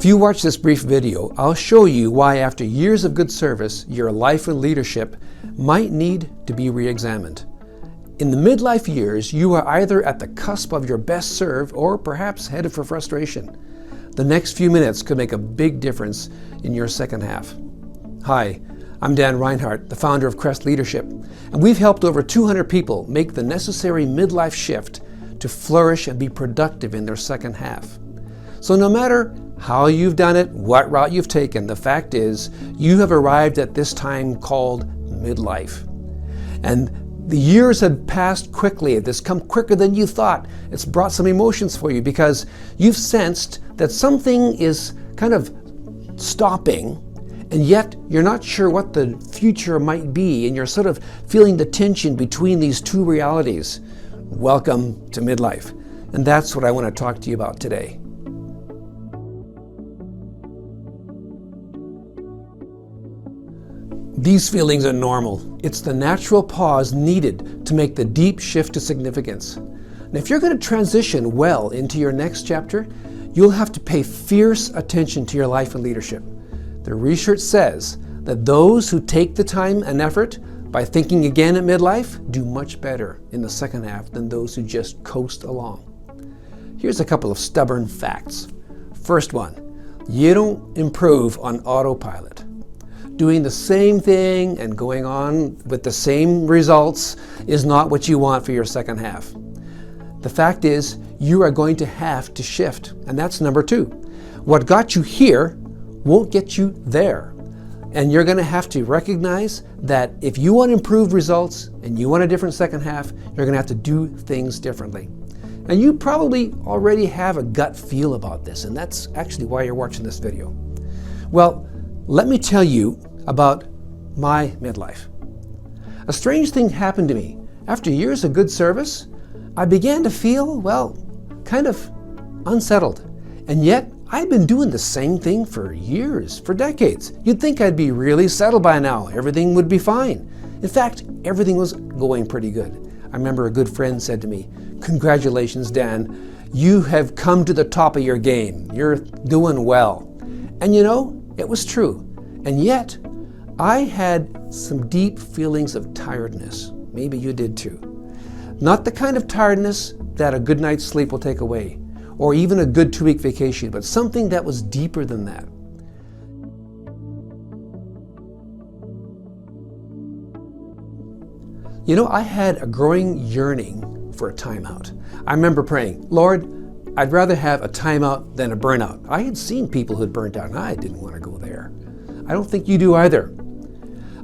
you watch this brief video, I'll show you why after years of good service, your life and leadership might need to be re-examined. In the midlife years, you are either at the cusp of your best serve or perhaps headed for frustration. The next few minutes could make a big difference in your second half. Hi, I'm Dan Reinhardt, the founder of CREST Leadership, and we've helped over 200 people make the necessary midlife shift to flourish and be productive in their second half. So no matter how you've done it, what route you've taken, the fact is you have arrived at this time called midlife. And the years have passed quickly. It's come quicker than you thought. It's brought some emotions for you because you've sensed that something is kind of stopping, and yet you're not sure what the future might be, and you're sort of feeling the tension between these two realities. Welcome to midlife. And that's what I want to talk to you about today. These feelings are normal. It's the natural pause needed to make the deep shift to significance. And if you're going to transition well into your next chapter, you'll have to pay fierce attention to your life and leadership. The research says that those who take the time and effort by thinking again at midlife do much better in the second half than those who just coast along. Here's a couple of stubborn facts. First one, you don't improve on autopilot. Doing the same thing and going on with the same results is not what you want for your second half. The fact is, you are going to have to shift, and that's number two. What got you here won't get you there. And you're going to have to recognize that if you want improved results and you want a different second half, you're going to have to do things differently. And you probably already have a gut feel about this, and that's actually why you're watching this video. Well, let me tell you about my midlife. A strange thing happened to me. After years of good service, I began to feel, kind of unsettled. And yet, I'd been doing the same thing for years, for decades. You'd think I'd be really settled by now. Everything would be fine. In fact, everything was going pretty good. I remember a good friend said to me, "Congratulations, Dan. You have come to the top of your game. You're doing well." And you know, it was true. And yet, I had some deep feelings of tiredness. Maybe you did too. Not the kind of tiredness that a good night's sleep will take away, or even a good 2-week vacation, but something that was deeper than that. You know, I had a growing yearning for a timeout. I remember praying, "Lord, I'd rather have a timeout than a burnout." I had seen people who'd burnt out, and I didn't want to go there. I don't think you do either.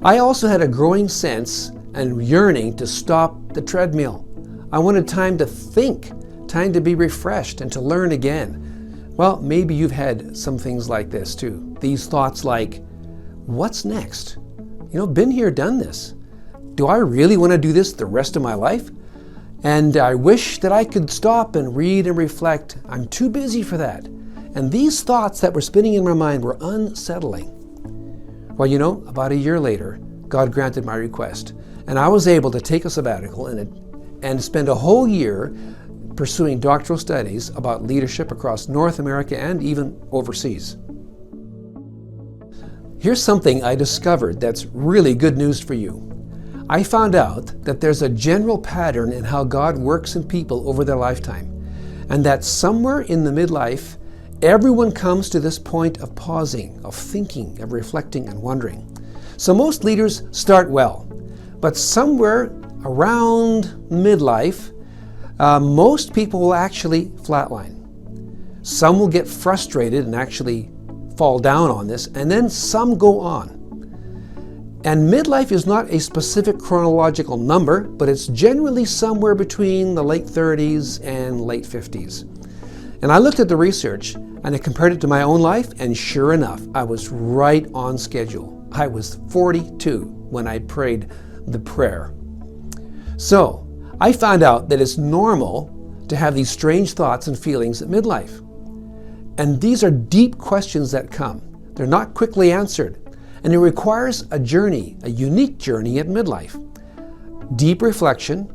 I also had a growing sense and yearning to stop the treadmill. I wanted time to think, time to be refreshed and to learn again. Well, maybe you've had some things like this too. These thoughts like, what's next? You know, been here, done this. Do I really want to do this the rest of my life? And I wish that I could stop and read and reflect. I'm too busy for that. And these thoughts that were spinning in my mind were unsettling. Well, you know, about a year later, God granted my request, and I was able to take a sabbatical and spend a whole year pursuing doctoral studies about leadership across North America and even overseas. Here's something I discovered that's really good news for you. I found out that there's a general pattern in how God works in people over their lifetime, and that somewhere in the midlife, everyone comes to this point of pausing, of thinking, of reflecting and wondering. So most leaders start well, but somewhere around midlife, most people will actually flatline. Some will get frustrated and actually fall down on this, and then some go on. And midlife is not a specific chronological number, but it's generally somewhere between the late 30s and late 50s. And I looked at the research and I compared it to my own life, and sure enough, I was right on schedule. I was 42 when I prayed the prayer. So I found out that it's normal to have these strange thoughts and feelings at midlife. And these are deep questions that come. They're not quickly answered. And it requires a journey, a unique journey at midlife. Deep reflection,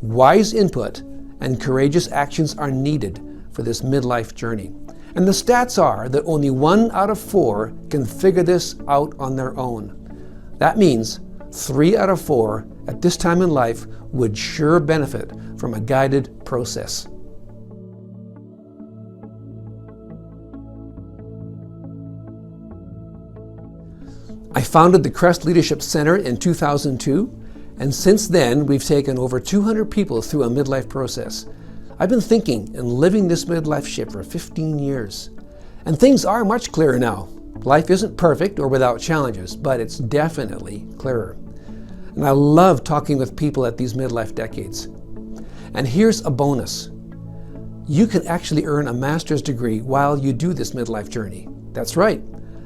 wise input, and courageous actions are needed for this midlife journey. And the stats are that only 1 out of 4 can figure this out on their own. That means 3 out of 4 at this time in life would sure benefit from a guided process. I founded the CREST Leadership Center in 2002, and since then we've taken over 200 people through a midlife process. I've been thinking and living this midlife shift for 15 years, and things are much clearer now. Life isn't perfect or without challenges, but it's definitely clearer. And I love talking with people at these midlife decades. And here's a bonus. You can actually earn a master's degree while you do this midlife journey. That's right,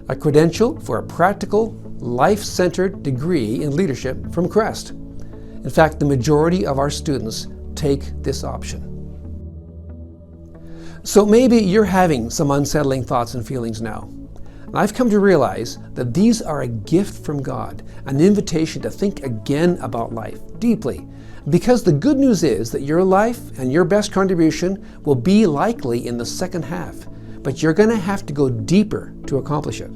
a credential for a practical, life-centered degree in leadership from CREST. In fact, the majority of our students take this option. So maybe you're having some unsettling thoughts and feelings now. And I've come to realize that these are a gift from God, an invitation to think again about life deeply. Because the good news is that your life and your best contribution will be likely in the second half, but you're going to have to go deeper to accomplish it.